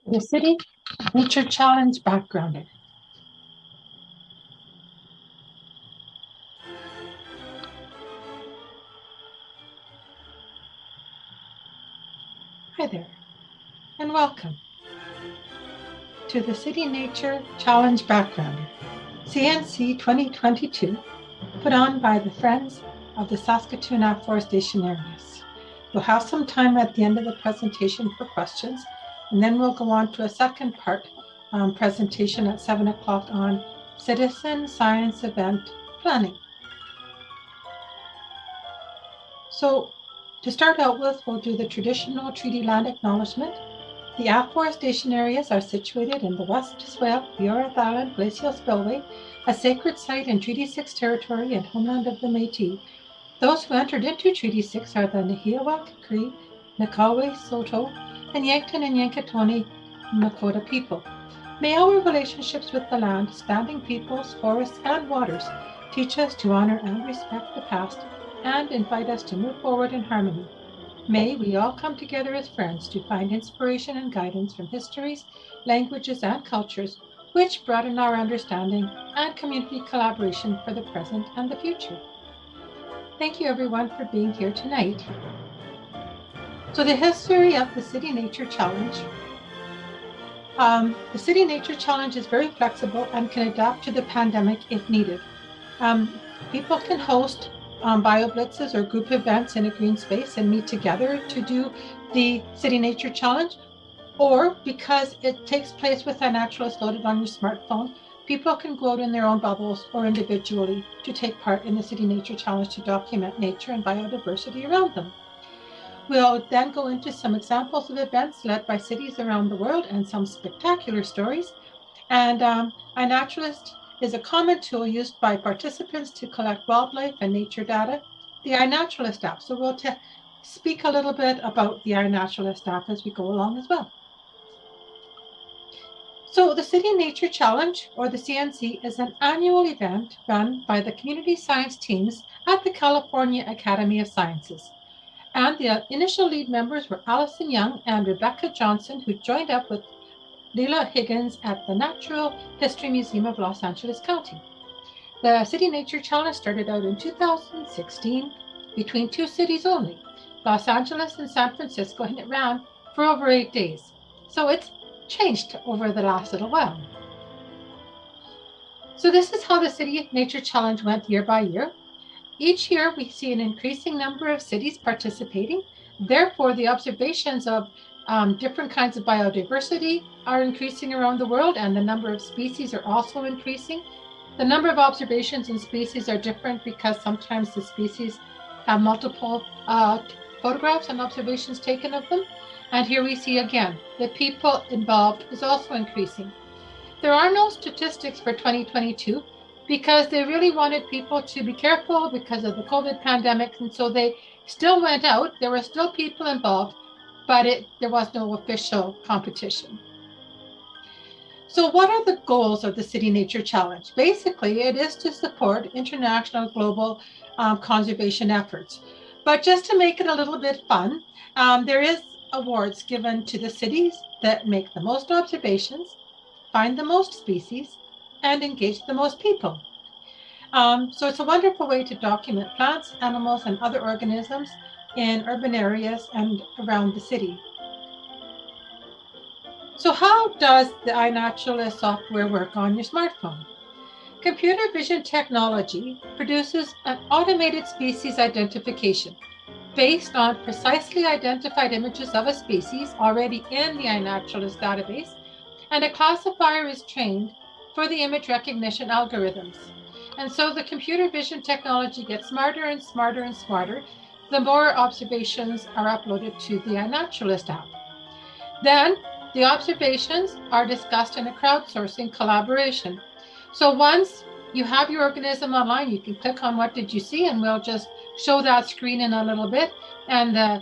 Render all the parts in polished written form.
The City Nature Challenge Backgrounder. Hi there, and welcome to the City Nature Challenge Backgrounder, CNC 2022, put on by the Friends of the Saskatoon Afforestation Areas. We'll have some time at the end of the presentation for questions, and then we'll go on to a second part presentation at 7 o'clock on citizen science event planning. So to start out with, we'll do the traditional treaty land acknowledgement. The afforestation areas are situated in the West Swale, Earth Island Glacial Spillway, a sacred site in Treaty 6 territory and homeland of the Métis. Those who entered into Treaty 6 are the Nahiawak, Cree, Nakaway, Saulteaux, and Yankton and Yankatoni Nakota people. May our relationships with the land, standing peoples, forests, and waters teach us to honor and respect the past and invite us to move forward in harmony. May we all come together as friends to find inspiration and guidance from histories, languages, and cultures which broaden our understanding and community collaboration for the present and the future. Thank you everyone for being here tonight. So the history of the City Nature Challenge. The City Nature Challenge is very flexible and can adapt to the pandemic if needed. People can host bio blitzes or group events in a green space and meet together to do the City Nature Challenge, or because it takes place with iNaturalist loaded on your smartphone, people can go out in their own bubbles or individually to take part in the City Nature Challenge to document nature and biodiversity around them. We'll then go into some examples of events led by cities around the world and some spectacular stories. And iNaturalist is a common tool used by participants to collect wildlife and nature data, the iNaturalist app. So we'll speak a little bit about the iNaturalist app as we go along as well. So the City Nature Challenge, or the CNC, is an annual event run by the community science teams at the California Academy of Sciences. And the initial lead members were Allison Young and Rebecca Johnson, who joined up with Leila Higgins at the Natural History Museum of Los Angeles County. The City Nature Challenge started out in 2016 between two cities only, Los Angeles and San Francisco, and it ran for over 8 days. So it's changed over the last little while. So this is how the City Nature Challenge went year by year. Each year we see an increasing number of cities participating. Therefore, the observations of different kinds of biodiversity are increasing around the world, and the number of species are also increasing. The number of observations and species are different because sometimes the species have multiple photographs and observations taken of them. And here we see again, the people involved is also increasing. There are no statistics for 2022 because they really wanted people to be careful because of the COVID pandemic. And so they still went out. There were still people involved, but there was no official competition. So what are the goals of the City Nature Challenge? Basically, it is to support international global conservation efforts. But just to make it a little bit fun, there is awards given to the cities that make the most observations, find the most species, and engage the most people. So it's a wonderful way to document plants, animals, and other organisms in urban areas and around the city. So how does the iNaturalist software work on your smartphone? Computer vision technology produces an automated species identification based on precisely identified images of a species already in the iNaturalist database, and a classifier is trained for the image recognition algorithms. And so the computer vision technology gets smarter and smarter and smarter the more observations are uploaded to the iNaturalist app. Then the observations are discussed in a crowdsourcing collaboration. So once you have your organism online, you can click on what did you see, and we'll just show that screen in a little bit. And the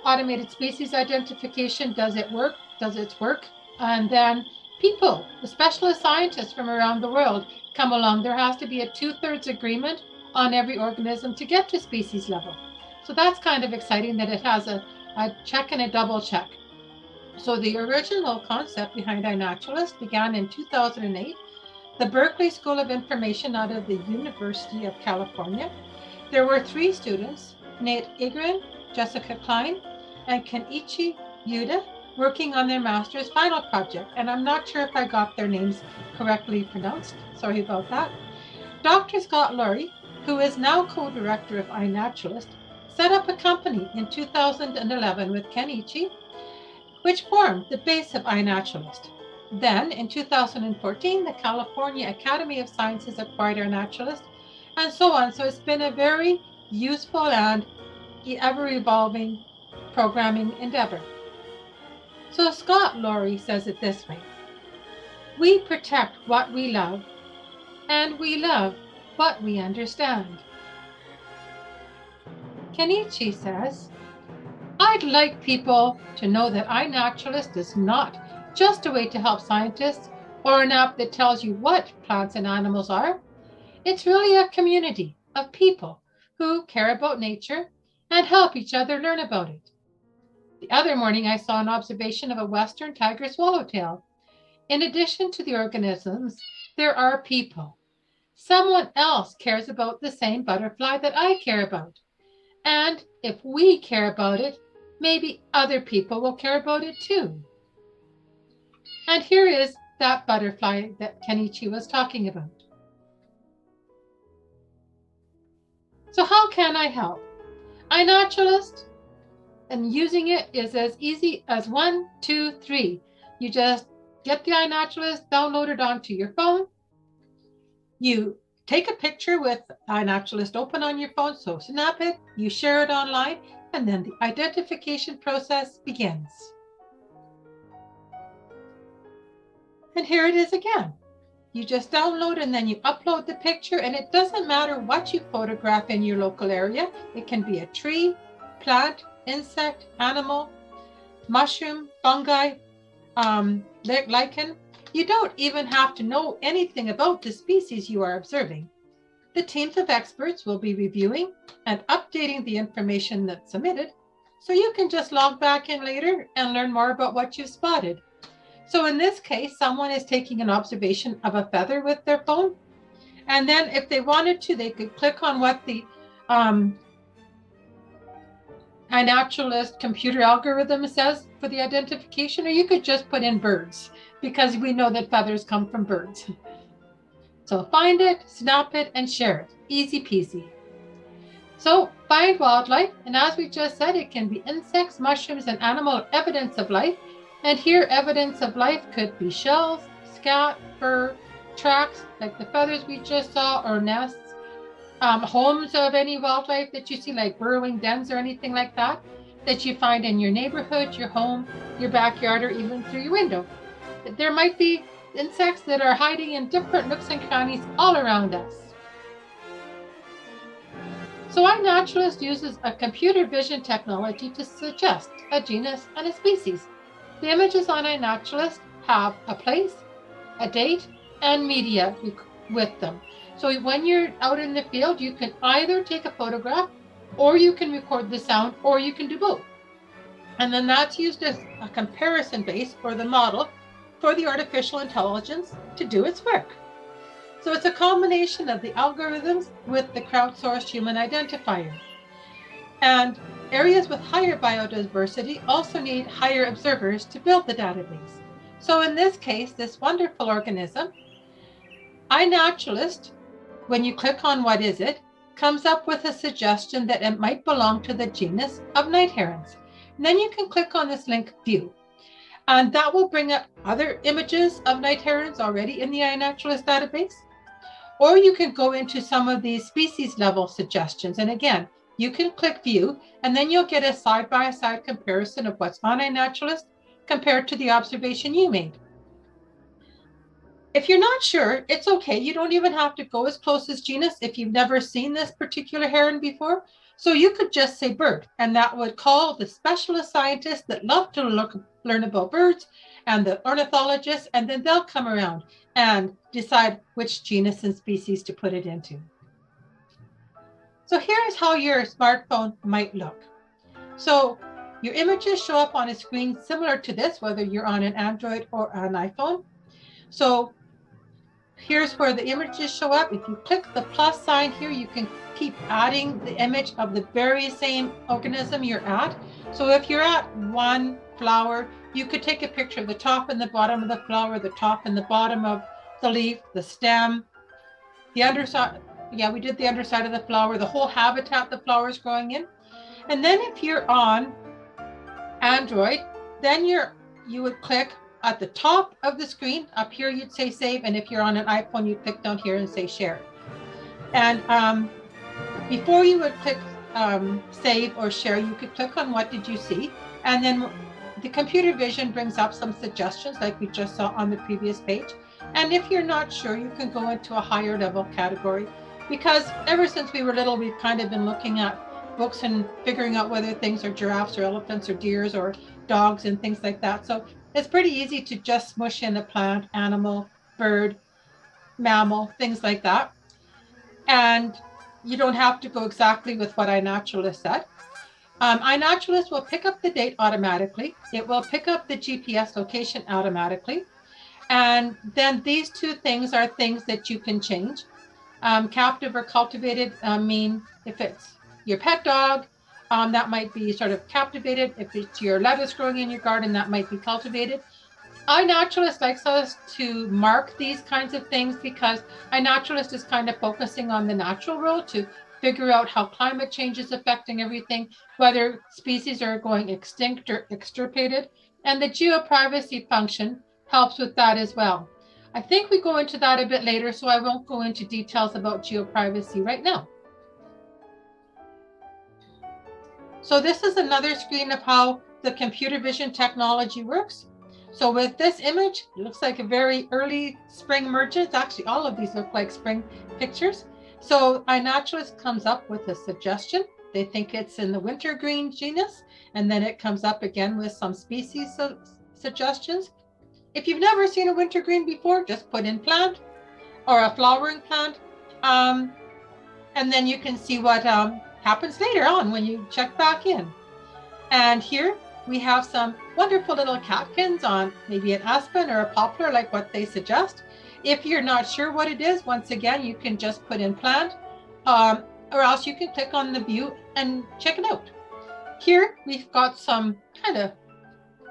automated species identification, does its work. And then people, the specialist scientists from around the world come along. There has to be a 2/3 agreement on every organism to get to species level. So that's kind of exciting that it has a check and a double check. So the original concept behind iNaturalist began in 2008. The Berkeley School of Information out of the University of California. There were 3 students, Nate Igrin, Jessica Klein, and Kenichi Yuda, working on their master's final project. And I'm not sure if I got their names correctly pronounced. Sorry about that. Dr. Scott Laurie, who is now co-director of iNaturalist, set up a company in 2011 with Kenichi, which formed the base of iNaturalist. Then, in 2014, the California Academy of Sciences acquired iNaturalist, and so on. So it's been a very useful and ever-evolving programming endeavor. So Scott Laurie says it this way: we protect what we love, and we love what we understand. Kenichi says, I'd like people to know that iNaturalist is not just a way to help scientists or an app that tells you what plants and animals are. It's really a community of people who care about nature and help each other learn about it. The other morning, I saw an observation of a western tiger swallowtail. In addition to the organisms, there are people. Someone else cares about the same butterfly that I care about. And if we care about it, maybe other people will care about it too. And here is that butterfly that Kenichi was talking about. So how can I help? iNaturalist, and using it is as easy as 1, 2, 3. You just get the iNaturalist downloaded onto your phone. You take a picture with iNaturalist open on your phone, so snap it, you share it online, and then the identification process begins. And here it is again. You just download and then you upload the picture, and it doesn't matter what you photograph in your local area. It can be a tree, plant, insect, animal, mushroom, fungi, lichen. You don't even have to know anything about the species you are observing. The teams of experts will be reviewing and updating the information that's submitted, so you can just log back in later and learn more about what you've spotted. So in this case, someone is taking an observation of a feather with their phone, and then if they wanted to, they could click on what the iNaturalist computer algorithm says for the identification, or you could just put in birds, because we know that feathers come from birds. So find it, snap it, and share it. Easy peasy. So find wildlife, and as we just said, it can be insects, mushrooms, and animal evidence of life. And here, evidence of life could be shells, scat, fur, tracks, like the feathers we just saw, or nests, homes of any wildlife that you see, like burrowing dens or anything like that, that you find in your neighborhood, your home, your backyard, or even through your window. There might be insects that are hiding in different nooks and crannies all around us. So iNaturalist uses a computer vision technology to suggest a genus and a species. The images on iNaturalist have a place, a date, and media with them. So when you're out in the field, you can either take a photograph, or you can record the sound, or you can do both. And then that's used as a comparison base for the model for the artificial intelligence to do its work. So it's a combination of the algorithms with the crowdsourced human identifier. And areas with higher biodiversity also need higher observers to build the database. So in this case, this wonderful organism, iNaturalist, when you click on what is it, comes up with a suggestion that it might belong to the genus of night herons. And then you can click on this link, View. And that will bring up other images of night herons already in the iNaturalist database. Or you can go into some of these species level suggestions. And again, you can click View, and then you'll get a side-by-side comparison of what's on iNaturalist compared to the observation you made. If you're not sure, it's okay. You don't even have to go as close as genus if you've never seen this particular heron before. So you could just say bird, and that would call the specialist scientists that love to learn about birds and the ornithologists, and then they'll come around and decide which genus and species to put it into. So here's how your smartphone might look. So Your images show up on a screen similar to this, whether you're on an Android or an iPhone. So here's where the images show up. If you click the plus sign here, you can keep adding the image of the very same organism you're at. So if you're at one flower, you could take a picture of the top and the bottom of the flower, the top and the bottom of the leaf, the stem, the underside. Yeah, we did the underside of the flower, the whole habitat the flower is growing in. And then if you're on Android, then you would click at the top of the screen. Up here, you'd say save. And if you're on an iPhone, you click down here and say share. And before you would click save or share, you could click on what did you see. And then the computer vision brings up some suggestions like we just saw on the previous page. And if you're not sure, you can go into a higher level category, because ever since we were little, we've kind of been looking at books and figuring out whether things are giraffes or elephants or deers or dogs and things like that. So it's pretty easy to just smush in a plant, animal, bird, mammal, things like that. And you don't have to go exactly with what iNaturalist said. iNaturalist will pick up the date automatically. It will pick up the GPS location automatically. And then these two things are things that you can change. Captive or cultivated mean if it's your pet dog, that might be sort of captivated. If it's your lettuce growing in your garden, that might be cultivated. iNaturalist likes us to mark these kinds of things because iNaturalist is kind of focusing on the natural world to figure out how climate change is affecting everything, whether species are going extinct or extirpated. And the geoprivacy function helps with that as well. I think we go into that a bit later, so I won't go into details about geoprivacy right now. So this is another screen of how the computer vision technology works. So with this image, it looks like a very early spring emergence. Actually, all of these look like spring pictures. So iNaturalist comes up with a suggestion. They think it's in the wintergreen genus, and then it comes up again with some species suggestions. If you've never seen a wintergreen before, just put in plant or a flowering plant, and then you can see what happens later on when you check back in. And here we have some wonderful little catkins on maybe an aspen or a poplar, like what they suggest. If you're not sure what it is, once again, you can just put in plant, or else you can click on the view and check it out. Here we've got some kind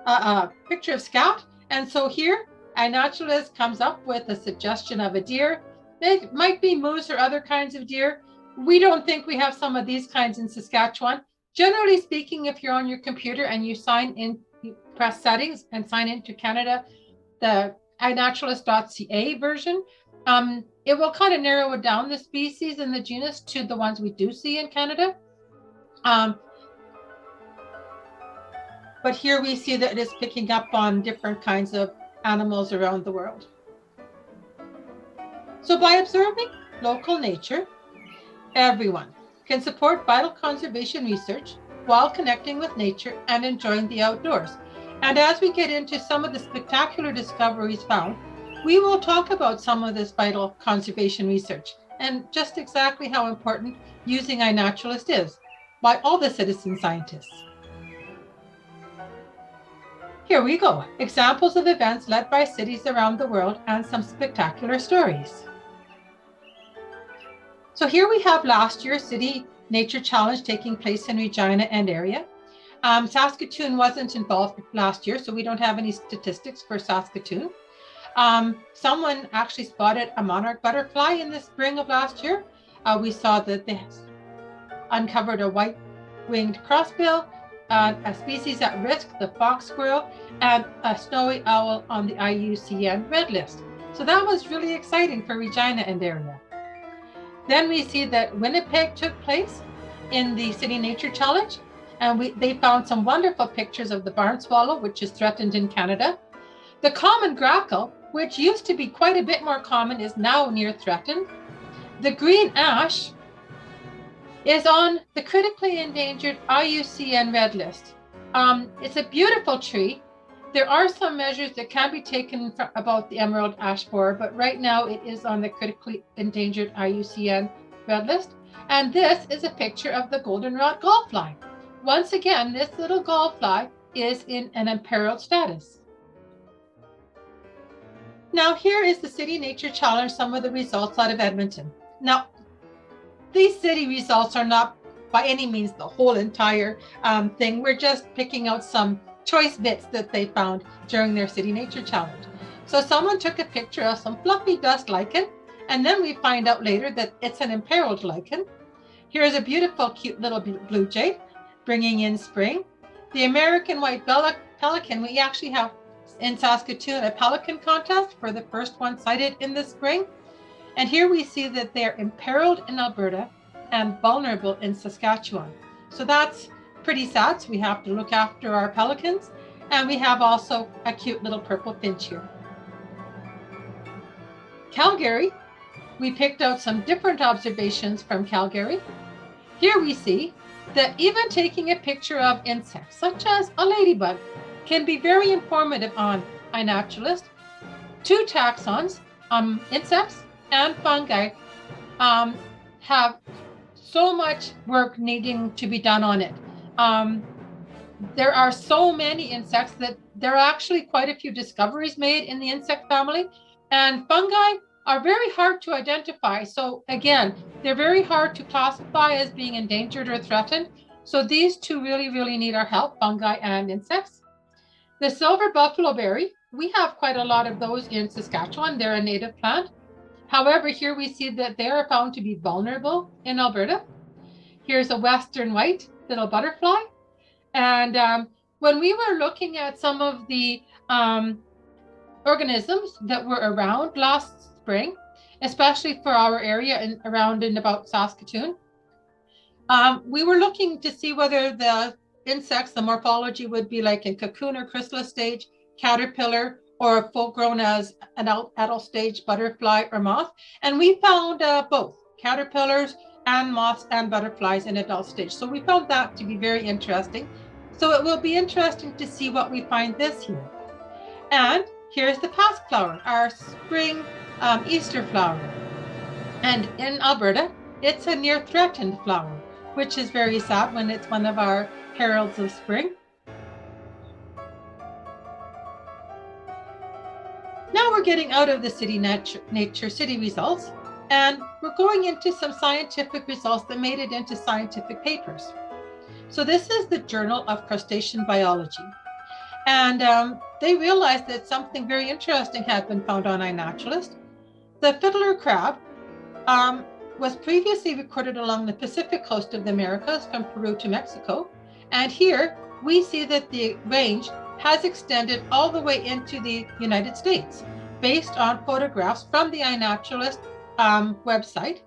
of picture of scat. And so here, iNaturalist comes up with a suggestion of a deer. It might be moose or other kinds of deer. We don't think we have some of these kinds in Saskatchewan. Generally speaking, if you're on your computer and you sign in, you press settings and sign into Canada, the iNaturalist.ca version, it will kind of narrow it down, the species and the genus, to the ones we do see in Canada. But here we see that it is picking up on different kinds of animals around the world. So by observing local nature, everyone can support vital conservation research while connecting with nature and enjoying the outdoors. And as we get into some of the spectacular discoveries found, we will talk about some of this vital conservation research and just exactly how important using iNaturalist is by all the citizen scientists. Here we go, examples of events led by cities around the world and some spectacular stories. So here we have last year's City Nature Challenge taking place in Regina and area. Saskatoon wasn't involved last year, so we don't have any statistics for Saskatoon. Someone actually spotted a monarch butterfly in the spring of last year. We saw that they uncovered a white-winged crossbill, a species at risk, the fox squirrel, and a snowy owl on the IUCN red list. So that was really exciting for Regina and area. Then we see that Winnipeg took place in the City Nature Challenge, and they found some wonderful pictures of the barn swallow, which is threatened in Canada. The common grackle, which used to be quite a bit more common, is now near threatened. The green ash is on the critically endangered IUCN red list. It's a beautiful tree. There are some measures that can be taken about the emerald ash borer, but right now it is on the critically endangered IUCN red list. And this is a picture of the goldenrod gallfly. Once again, this little gallfly is in an imperiled status. Now here is the City Nature Challenge, some of the results out of Edmonton. Now, these city results are not by any means the whole entire thing. We're just picking out some choice bits that they found during their City Nature Challenge. So someone took a picture of some fluffy dust lichen, and then we find out later that it's an imperiled lichen. Here's a beautiful, cute little blue jay bringing in spring. The American white pelican, we actually have in Saskatoon a pelican contest for the first one sighted in the spring. And here we see that they're imperiled in Alberta and vulnerable in Saskatchewan. So that's pretty sad. So we have to look after our pelicans. And we have also a cute little purple finch here. Calgary, we picked out some different observations from Calgary. Here we see that even taking a picture of insects, such as a ladybug, can be very informative on iNaturalist. 2 taxons, insects and fungi, have so much work needing to be done on it. There are so many insects that there are actually quite a few discoveries made in the insect family, and fungi are very hard to identify. So again, they're very hard to classify as being endangered or threatened. So these two really, really need our help, fungi and insects. The silver buffalo berry, we have quite a lot of those in Saskatchewan. They're a native plant. However, here we see that they are found to be vulnerable in Alberta. Here's a western white little butterfly. And when we were looking at some of the organisms that were around last spring, especially for our area and around and about Saskatoon, we were looking to see whether the insects, the morphology would be like in cocoon or chrysalis stage, caterpillar, or full grown as an adult stage butterfly or moth. And we found both caterpillars and moths and butterflies in adult stage. So we found that to be very interesting. So it will be interesting to see what we find this year. And here's the pasque flower, our spring Easter flower. And in Alberta, it's a near threatened flower, which is very sad when it's one of our heralds of spring. Now we're getting out of the city nature city results, and we're going into some scientific results that made it into scientific papers. So this is the Journal of Crustacean Biology. And they realized that something very interesting had been found on iNaturalist. The fiddler crab was previously recorded along the Pacific coast of the Americas from Peru to Mexico. And here we see that the range has extended all the way into the United States based on photographs from the iNaturalist website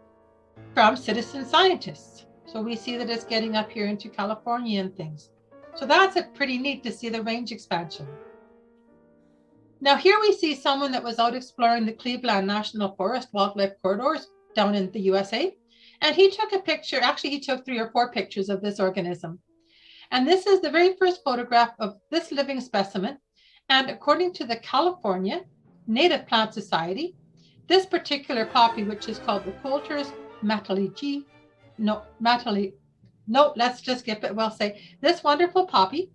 from citizen scientists. So we see that it's getting up here into California and things. So that's pretty neat to see the range expansion. Now here we see someone that was out exploring the Cleveland National Forest wildlife corridors down in the USA. And he took a picture, actually he took 3 or 4 pictures of this organism. And this is the very first photograph of this living specimen. And according to the California Native Plant Society, this particular poppy, which is called the Coulter's let's just skip it. We'll say this wonderful poppy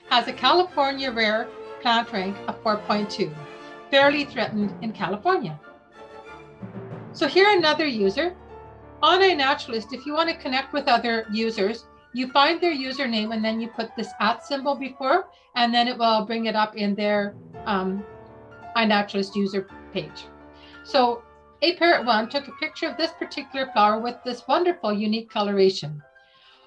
has a California rare plant rank of 4.2, fairly threatened in California. So here another user. On iNaturalist, if you want to connect with other users, you find their username and then you put this @ symbol before, and then it will bring it up in their iNaturalist user page. So A Parrot 1 took a picture of this particular flower with this wonderful unique coloration.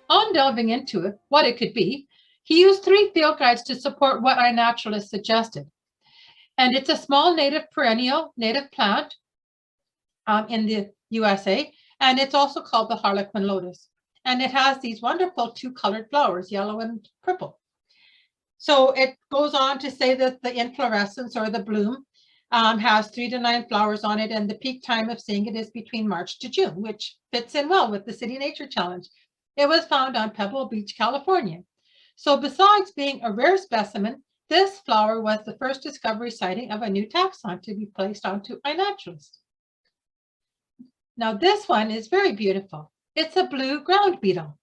On delving into it, what it could be, he used 3 field guides to support what iNaturalist suggested. And it's a small perennial native plant in the USA, and it's also called the Harlequin lotus. And it has these wonderful 2 colored flowers, yellow and purple. So it goes on to say that the inflorescence or the bloom has 3 to 9 flowers on it, and the peak time of seeing it is between March to June, which fits in well with the City Nature Challenge. It was found on Pebble Beach, California. So besides being a rare specimen, this flower was the first discovery sighting of a new taxon to be placed onto iNaturalist. Now this one is very beautiful. It's a blue ground beetle.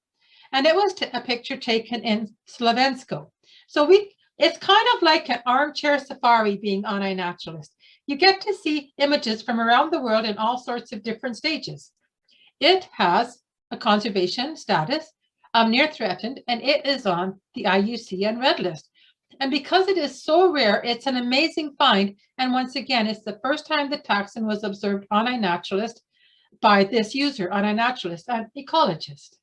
and it was a picture taken in Slovensko. So it's kind of like an armchair safari being on iNaturalist. You get to see images from around the world in all sorts of different stages. It has a conservation status of near threatened, and it is on the IUCN Red List. And because it is so rare, it's an amazing find. And once again, it's the first time the taxon was observed on iNaturalist by this user on iNaturalist, an ecologist.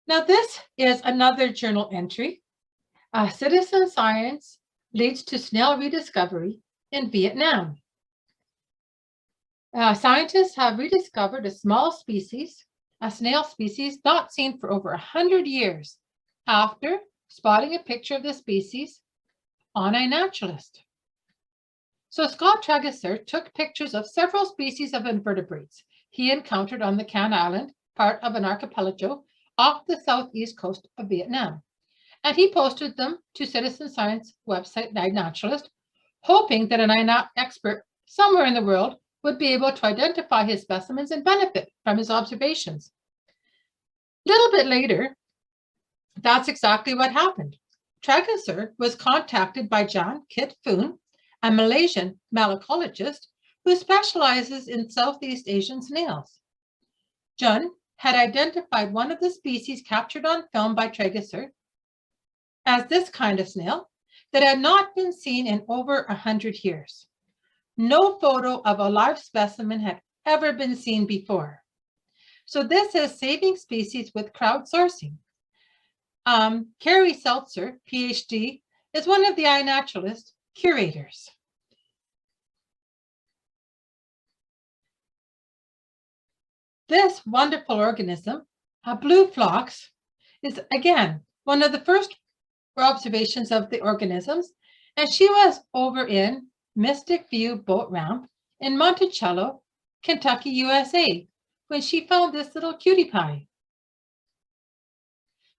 Now, this is another journal entry. Citizen science leads to snail rediscovery in Vietnam. Scientists have rediscovered a small species, a snail species not seen for over 100 years after spotting a picture of the species on iNaturalist. So Scott Trageser took pictures of several species of invertebrates he encountered on the Can Island, part of an archipelago off the southeast coast of Vietnam. And he posted them to Citizen Science website, iNaturalist, hoping that an expert somewhere in the world would be able to identify his specimens and benefit from his observations. A little bit later, that's exactly what happened. Trageser was contacted by Jan Kit Phoon, a Malaysian malacologist who specializes in Southeast Asian snails. Jan had identified one of the species captured on film by Trageser as this kind of snail that had not been seen in over 100 years. No photo of a live specimen had ever been seen before. So this is saving species with crowdsourcing. Carrie Seltzer, PhD, is one of the iNaturalist curators. This wonderful organism, a blue phlox, is again one of the first observations of the organisms, and she was over in Mystic View Boat Ramp in Monticello, Kentucky, USA, when she found this little cutie pie.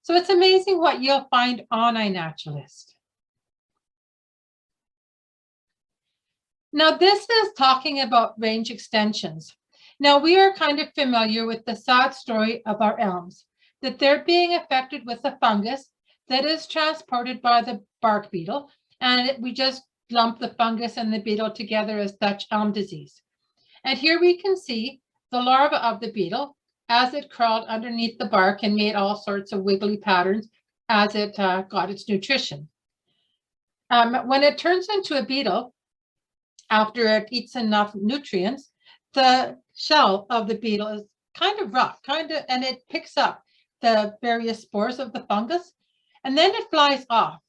So it's amazing what you'll find on iNaturalist. Now this is talking about range extensions. Now we are kind of familiar with the sad story of our elms, that they're being affected with a fungus that is transported by the bark beetle, and we just lump the fungus and the beetle together as Dutch elm disease. And here we can see the larva of the beetle as it crawled underneath the bark and made all sorts of wiggly patterns as it got its nutrition. When it turns into a beetle, after it eats enough nutrients, the shell of the beetle is kind of rough, and it picks up the various spores of the fungus, and then it flies off.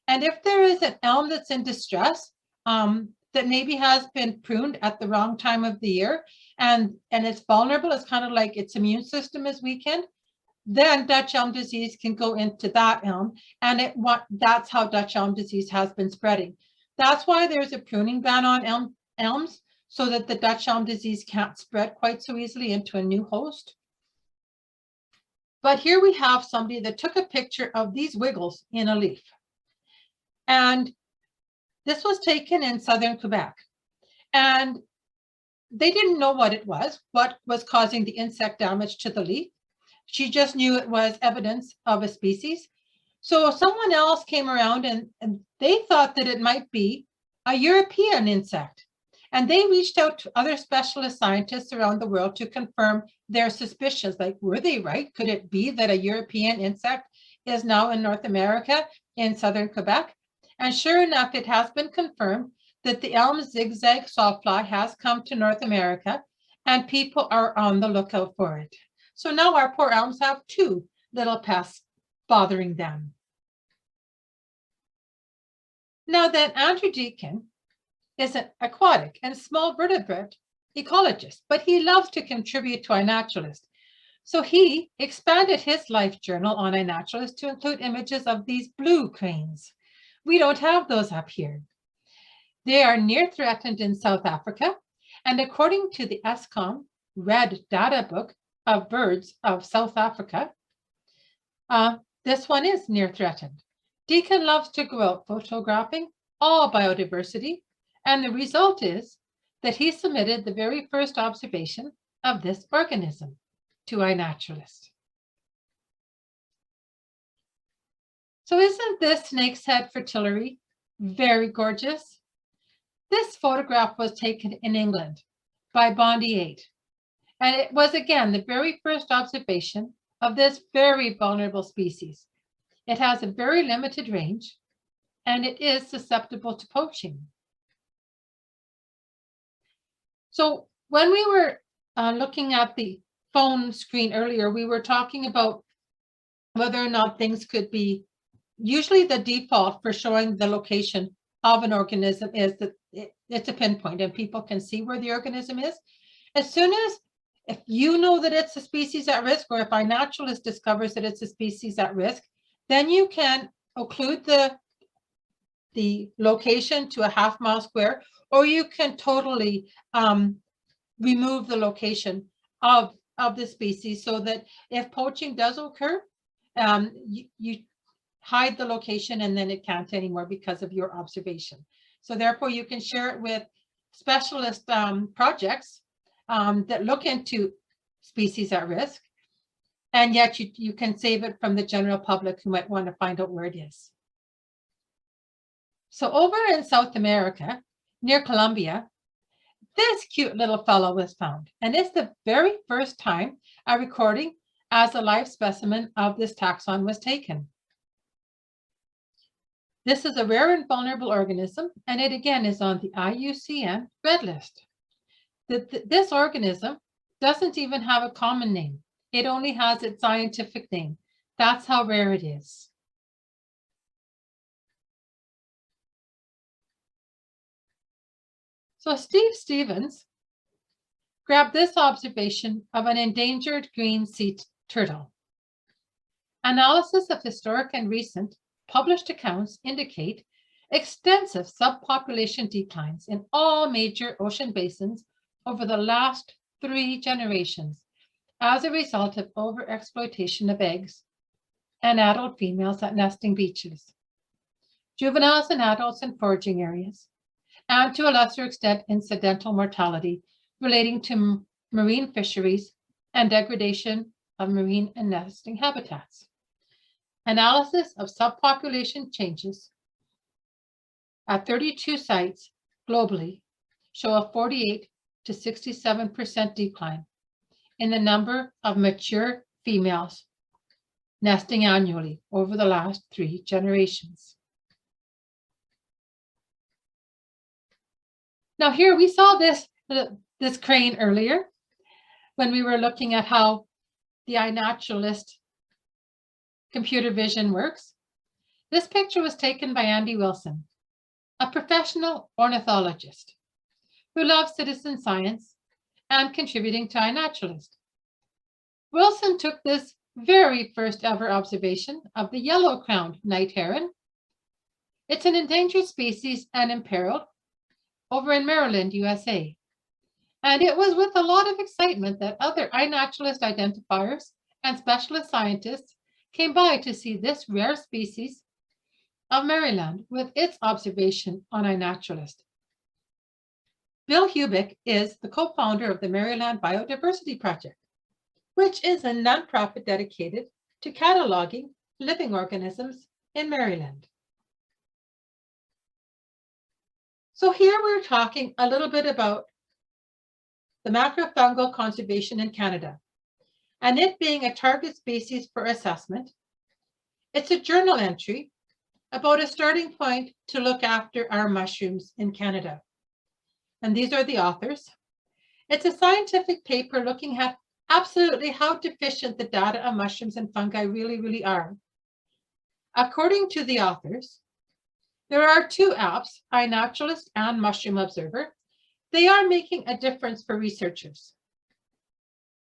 And if there is an elm that's in distress, that maybe has been pruned at the wrong time of the year, and it's vulnerable, it's kind of like its immune system is weakened, then Dutch elm disease can go into that elm, and that's how Dutch elm disease has been spreading. That's why there's a pruning ban on elms, so that the Dutch elm disease can't spread quite so easily into a new host. But here we have somebody that took a picture of these wiggles in a leaf. And this was taken in southern Quebec. And they didn't know what was causing the insect damage to the leaf. She just knew it was evidence of a species. So someone else came around and they thought that it might be a European insect. And they reached out to other specialist scientists around the world to confirm their suspicions. Like, were they right? Could it be that a European insect is now in North America, in southern Quebec? And sure enough, it has been confirmed that the elm zigzag sawfly has come to North America, and people are on the lookout for it. So now our poor elms have two little pests bothering them. Now then, Andrew Deacon is an aquatic and small vertebrate ecologist, but he loves to contribute to iNaturalist. So he expanded his life journal on iNaturalist to include images of these blue cranes. We don't have those up here. They are near threatened in South Africa, and according to the ESCOM Red Data Book of Birds of South Africa, this one is near threatened. Deacon loves to go out photographing all biodiversity, and the result is that he submitted the very first observation of this organism to iNaturalist. So isn't this snake's head fritillary very gorgeous? This photograph was taken in England by Bondi 8, and it was again the very first observation of this very vulnerable species. It has a very limited range, and it is susceptible to poaching. So when we were looking at the phone screen earlier, we were talking about whether or not things could be, usually the default for showing the location of an organism is that it's a pinpoint and people can see where the organism is. As soon as, if you know that it's a species at risk, or if iNaturalist discovers that it's a species at risk, then you can occlude the location to a half-mile square, or you can totally remove the location of the species so that if poaching does occur, you hide the location and then it can't anymore because of your observation. So therefore you can share it with specialist projects that look into species at risk, and yet you can save it from the general public who might want to find out where it is. So over in South America, near Colombia, this cute little fellow was found, and it's the very first time a recording as a live specimen of this taxon was taken. This is a rare and vulnerable organism, and it again is on the IUCN Red List. This organism doesn't even have a common name. It only has its scientific name. That's how rare it is. So Steve Stevens grabbed this observation of an endangered green sea turtle. Analysis of historic and recent published accounts indicate extensive subpopulation declines in all major ocean basins over the last 3 generations as a result of overexploitation of eggs and adult females at nesting beaches, juveniles and adults in foraging areas, and to a lesser extent incidental mortality relating to marine fisheries and degradation of marine and nesting habitats. Analysis of subpopulation changes at 32 sites globally show a 48 to 67% decline in the number of mature females nesting annually over the last 3 generations. Now here we saw this crane earlier when we were looking at how the iNaturalist computer vision works. This picture was taken by Andy Wilson, a professional ornithologist who loves citizen science and contributing to iNaturalist. Wilson took this very first ever observation of the yellow-crowned night heron. It's an endangered species and imperiled over in Maryland, USA. And it was with a lot of excitement that other iNaturalist identifiers and specialist scientists came by to see this rare species of Maryland with its observation on iNaturalist. Bill Hubick is the co-founder of the Maryland Biodiversity Project, which is a nonprofit dedicated to cataloging living organisms in Maryland. So here we're talking a little bit about the macrofungal conservation in Canada, and it being a target species for assessment. It's a journal entry about a starting point to look after our mushrooms in Canada. And these are the authors. It's a scientific paper looking at absolutely how deficient the data of mushrooms and fungi really are. According to the authors, there are 2 apps, iNaturalist and Mushroom Observer. They are making a difference for researchers.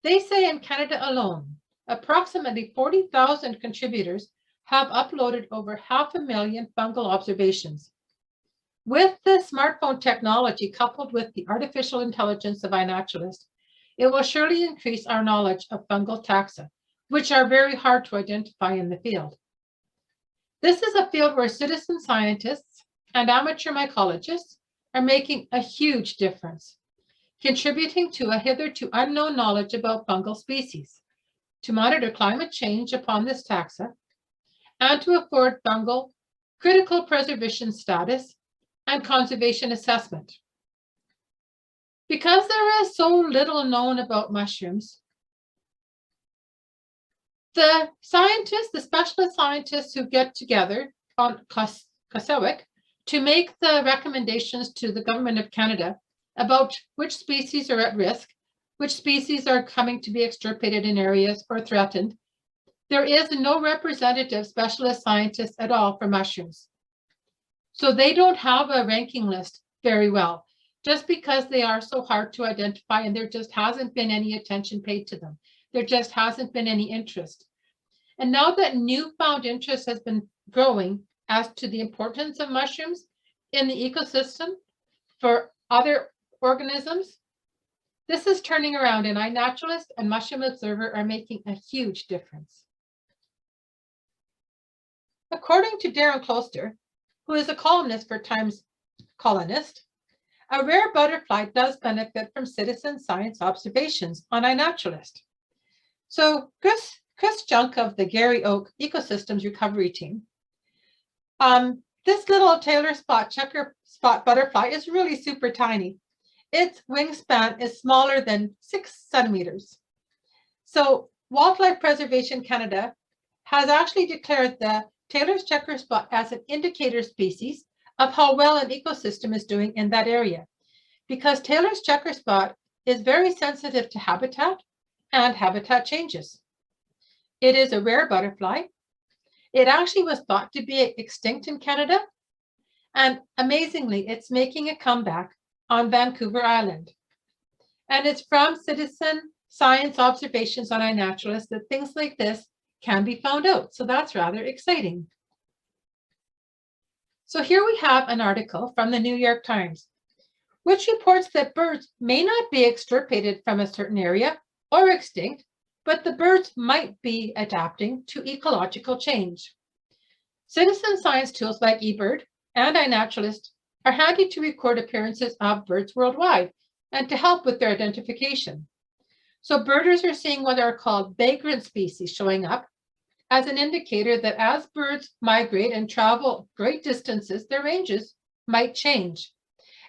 They say in Canada alone, approximately 40,000 contributors have uploaded over 500,000 fungal observations. With the smartphone technology coupled with the artificial intelligence of iNaturalist, it will surely increase our knowledge of fungal taxa, which are very hard to identify in the field. This is a field where citizen scientists and amateur mycologists are making a huge difference contributing to a hitherto unknown knowledge about fungal species, to monitor climate change upon this taxa, and to afford fungal critical preservation status and conservation assessment. Because there is so little known about mushrooms, the scientists, the specialist scientists who get together on CNCYXE to make the recommendations to the Government of Canada about which species are at risk, which species are coming to be extirpated in areas or threatened, there is no representative specialist scientist at all for mushrooms. So they don't have a ranking list very well, just because they are so hard to identify and there just hasn't been any attention paid to them. There just hasn't been any interest. And now that newfound interest has been growing as to the importance of mushrooms in the ecosystem for other organisms, this is turning around, and iNaturalist and Mushroom Observer are making a huge difference. According to Darren Closter, who is a columnist for Times Colonist, a rare butterfly does benefit from citizen science observations on iNaturalist. So Chris Junk of the Gary Oak Ecosystems Recovery Team, this little Taylor checker spot butterfly is really super tiny. Its wingspan is smaller than 6 centimeters. So Wildlife Preservation Canada has actually declared the Taylor's checker spot as an indicator species of how well an ecosystem is doing in that area, because Taylor's checker spot is very sensitive to habitat and habitat changes. It is a rare butterfly. It actually was thought to be extinct in Canada, and amazingly, it's making a comeback on Vancouver Island. And it's from citizen science observations on iNaturalist that things like this can be found out. So that's rather exciting. So here we have an article from the New York Times, which reports that birds may not be extirpated from a certain area or extinct, but the birds might be adapting to ecological change. Citizen science tools like eBird and iNaturalist are handy to record appearances of birds worldwide and to help with their identification. So birders are seeing what are called vagrant species showing up as an indicator that as birds migrate and travel great distances, their ranges might change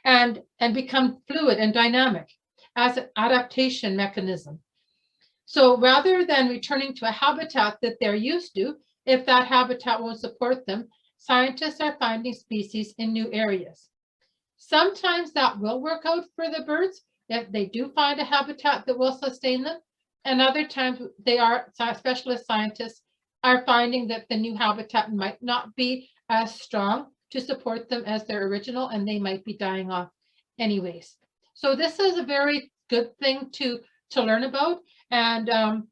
and become fluid and dynamic as an adaptation mechanism. So rather than returning to a habitat that they're used to, if that habitat won't support them, scientists are finding species in new areas. Sometimes that will work out for the birds if they do find a habitat that will sustain them. And other times specialist scientists are finding that the new habitat might not be as strong to support them as their original, and they might be dying off anyways. So this is a very good thing to learn about, and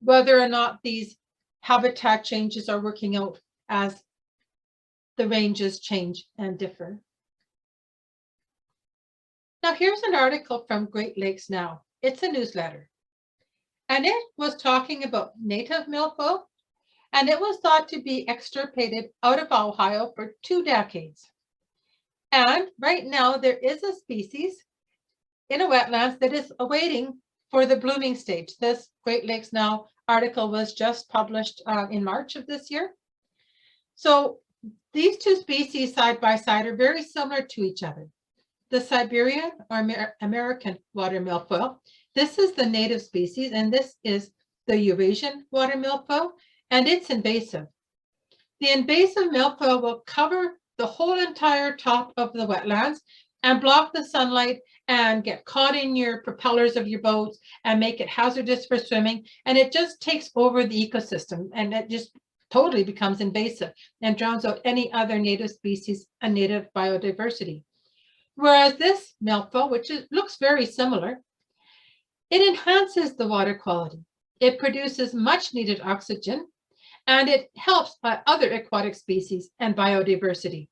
whether or not these habitat changes are working out as the ranges change and differ. Now here's an article from Great Lakes Now. It's a newsletter. And it was talking about native milfoil, and it was thought to be extirpated out of Ohio for 2 decades. And right now there is a species in a wetlands that is awaiting for the blooming stage. This Great Lakes Now article was just published in March of this year. So these two species side by side are very similar to each other. The Siberian or American water milfoil, this is the native species, and this is the Eurasian water milfoil, and it's invasive. The invasive milfoil will cover the whole entire top of the wetlands and block the sunlight and get caught in your propellers of your boats and make it hazardous for swimming. And it just takes over the ecosystem, and it just totally becomes invasive and drowns out any other native species and native biodiversity. Whereas this milfoil, which looks very similar, it enhances the water quality. It produces much needed oxygen, and it helps other aquatic species and biodiversity.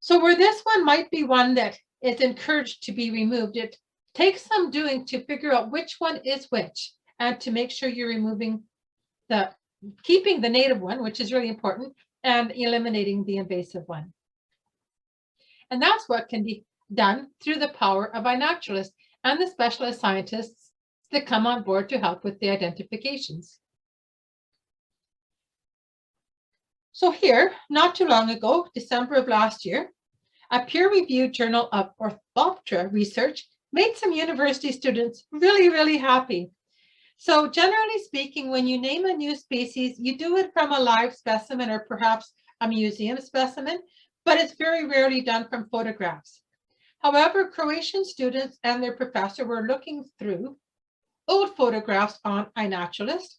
So where this one might be one that is encouraged to be removed, it takes some doing to figure out which one is which, and to make sure you're removing keeping the native one, which is really important, and eliminating the invasive one. And that's what can be done through the power of iNaturalist and the specialist scientists that come on board to help with the identifications. So here, not too long ago, December of last year, a peer-reviewed journal of Orthoptera research made some university students really, really happy. So generally speaking, when you name a new species, you do it from a live specimen or perhaps a museum specimen, but it's very rarely done from photographs. However, Croatian students and their professor were looking through old photographs on iNaturalist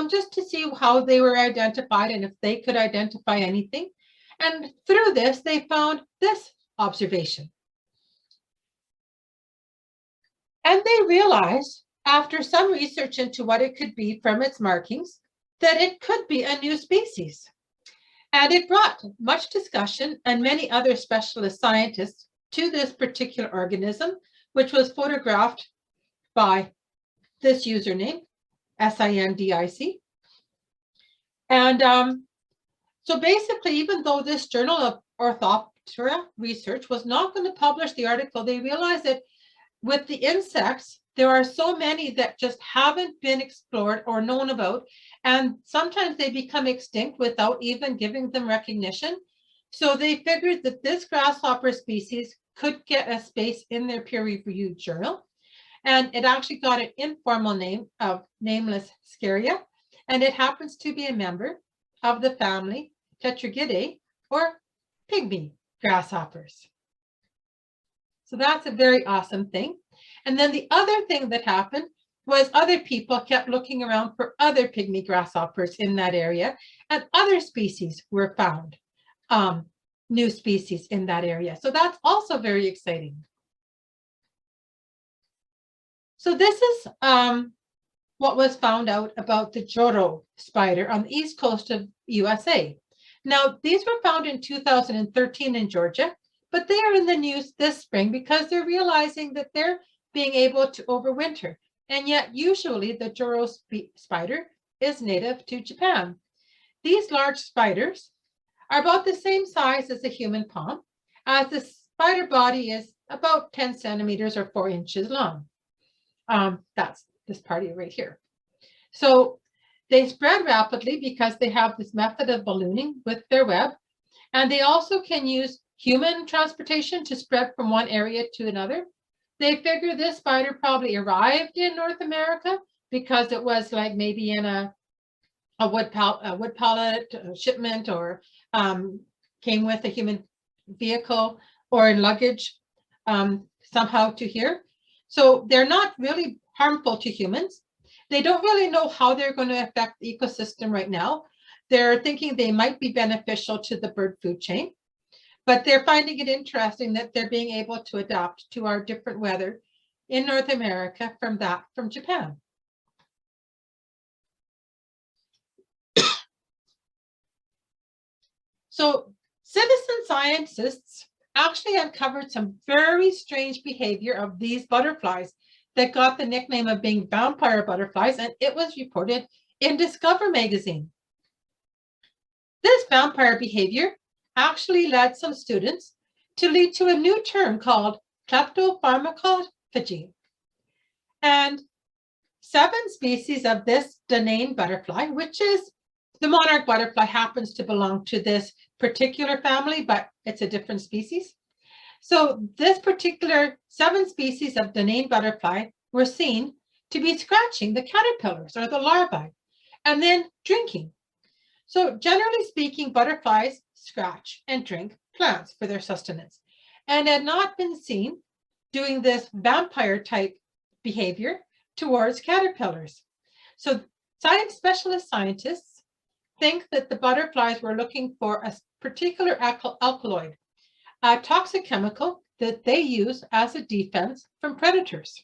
just to see how they were identified and if they could identify anything. And through this, they found this observation. And they realized, after some research into what it could be from its markings, that it could be a new species. And it brought much discussion and many other specialist scientists to this particular organism, which was photographed by this username, SINDIC. And so basically, even though this Journal of Orthoptera research was not going to publish the article, they realized that with the insects, there are so many that just haven't been explored or known about, and sometimes they become extinct without even giving them recognition. So they figured that this grasshopper species could get a space in their peer-reviewed journal, and it actually got an informal name of nameless Scaria, and it happens to be a member of the family Tetragidae, or pygmy grasshoppers. So that's a very awesome thing. And then the other thing that happened was other people kept looking around for other pygmy grasshoppers in that area, and other species were found, new species in that area. So that's also very exciting. So this is what was found out about the Joro spider on the east coast of USA. Now, these were found in 2013 in Georgia, but they are in the news this spring because they're realizing that they're being able to overwinter. And yet, usually the Joro spider is native to Japan. These large spiders are about the same size as a human palm, as the spider body is about 10 centimeters or 4 inches long. That's this party right here. So they spread rapidly because they have this method of ballooning with their web, and they also can use human transportation to spread from one area to another. They figure this spider probably arrived in North America because it was like maybe in a wood pallet shipment, or came with a human vehicle or in luggage somehow to here. So they're not really harmful to humans. They don't really know how they're going to affect the ecosystem right now. They're thinking they might be beneficial to the bird food chain, but they're finding it interesting that they're being able to adapt to our different weather in North America from Japan. So citizen scientists actually uncovered some very strange behavior of these butterflies that got the nickname of being vampire butterflies, and it was reported in Discover magazine. This vampire behavior actually led some students to lead to a new term called kleptopharmacophagy. And 7 species of this Danane butterfly, which is the monarch butterfly, happens to belong to this particular family, but it's a different species. So this particular 7 species of Danane butterfly were seen to be scratching the caterpillars or the larvae and then drinking. So generally speaking, butterflies scratch and drink plants for their sustenance, and had not been seen doing this vampire type behavior towards caterpillars. So specialist scientists think that the butterflies were looking for a particular alkaloid, a toxic chemical that they use as a defense from predators.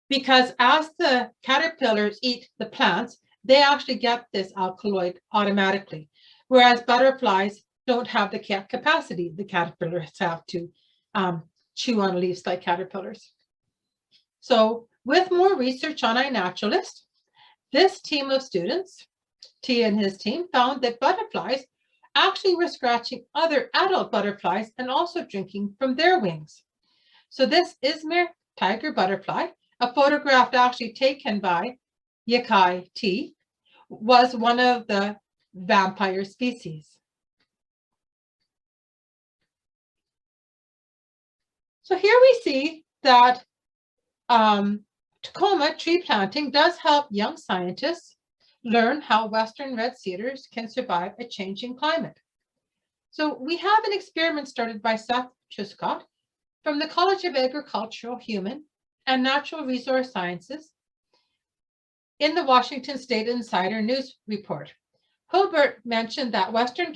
Because as the caterpillars eat the plants, they actually get this alkaloid automatically, whereas butterflies don't have the capacity the caterpillars have to chew on leaves like caterpillars. So with more research on iNaturalist, this team of students, T and his team, found that butterflies actually were scratching other adult butterflies and also drinking from their wings. So this Izmir tiger butterfly, a photograph actually taken by CNCYXE, was one of the vampire species. So here we see that Tacoma tree planting does help young scientists learn how Western red cedars can survive a changing climate. So we have an experiment started by Seth Truscott from the College of Agricultural, Human, and Natural Resource Sciences in the Washington State Insider News report. Hilbert mentioned that Western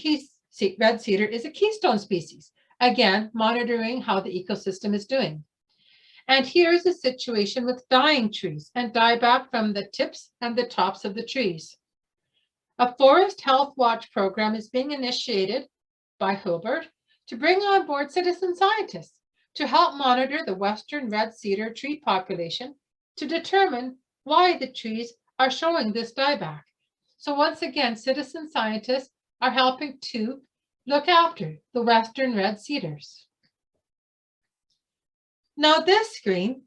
red cedar is a keystone species, again, monitoring how the ecosystem is doing. And here's a situation with dying trees and dieback from the tips and the tops of the trees. A forest health watch program is being initiated by Hilbert to bring on board citizen scientists to help monitor the Western red cedar tree population to determine why the trees are showing this dieback. So once again, citizen scientists are helping to look after the Western red cedars. Now this screen,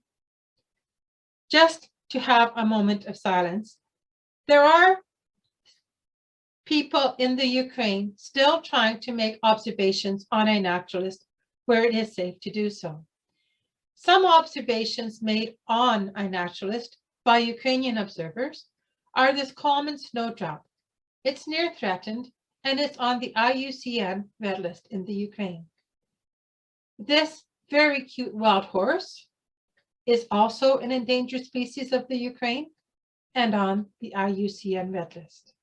just to have a moment of silence, there are people in the Ukraine still trying to make observations on iNaturalist where it is safe to do so. Some observations made on iNaturalist by Ukrainian observers are this common snowdrop. It's near threatened and it's on the IUCN red list in the Ukraine. This very cute wild horse is also an endangered species of the Ukraine and on the IUCN red list.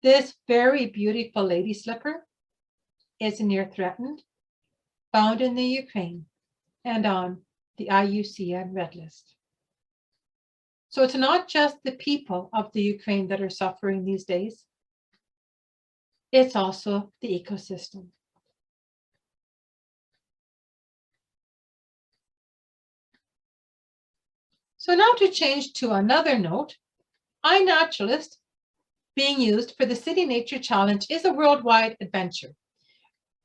This very beautiful lady slipper is near threatened, found in the Ukraine and on the IUCN red list. So it's not just the people of the Ukraine that are suffering these days, it's also the ecosystem. So now to change to another note, iNaturalist being used for the City Nature Challenge is a worldwide adventure.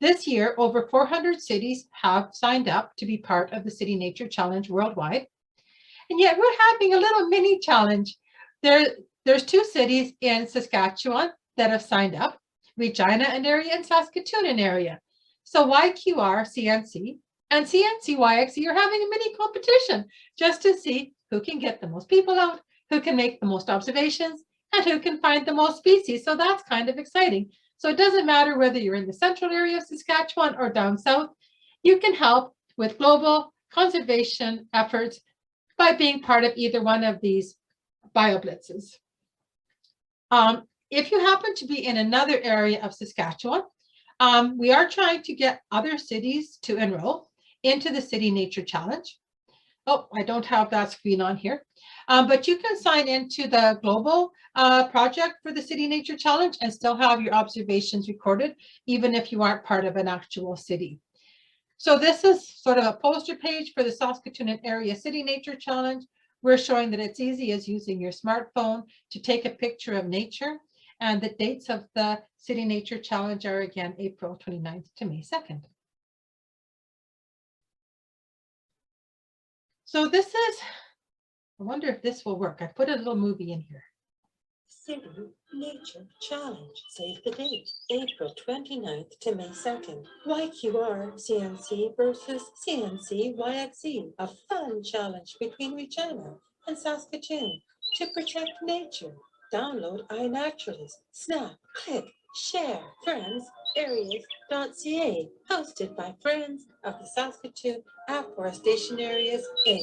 This year, over 400 cities have signed up to be part of the City Nature Challenge worldwide. And yet we're having a little mini challenge. There's 2 cities in Saskatchewan that have signed up, Regina an area and Saskatoon an area. So YQR, CNC, and CNCYXE are having a mini competition just to see who can get the most people out, who can make the most observations, and who can find the most species. So that's kind of exciting. So it doesn't matter whether you're in the central area of Saskatchewan or down south, you can help with global conservation efforts by being part of either one of these BioBlitzes. If you happen to be in another area of Saskatchewan, we are trying to get other cities to enroll into the City Nature Challenge. Oh, I don't have that screen on here, but you can sign into the global project for the City Nature Challenge and still have your observations recorded, even if you aren't part of an actual city. So this is sort of a poster page for the Saskatoon Area City Nature Challenge. We're showing that it's easy as using your smartphone to take a picture of nature. And the dates of the City Nature Challenge are again April 29th to May 2nd. So this is, I wonder if this will work. I put a little movie in here. City Nature Challenge. Save the date, April 29th to May 2nd. YQR CNC versus CNCYXE. A fun challenge between Regina and Saskatoon to protect nature. Download iNaturalist. Snap, click, share. Friends, areas.ca. Hosted by Friends of the Saskatoon Afforestation Areas Inc.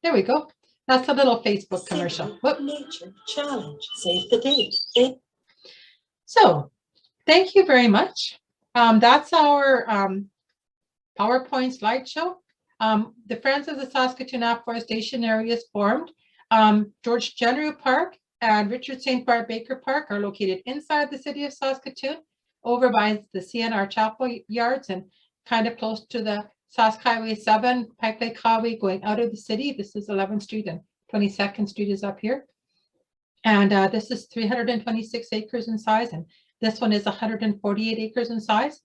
There we go. That's a little Facebook commercial. Whoop. Nature Challenge. Save the date. So thank you very much. That's our PowerPoint slideshow. The Friends of the Saskatoon Afforestation Areas formed. George Jenrue Park and Richard St. Barbe Baker Park are located inside the city of Saskatoon, over by the CNR Chapel Yards and kind of close to the Sask Highway 7, Pike Lake Highway going out of the city. This is 11th Street and 22nd Street is up here. And this is 326 acres in size. And This one is 148 acres in size.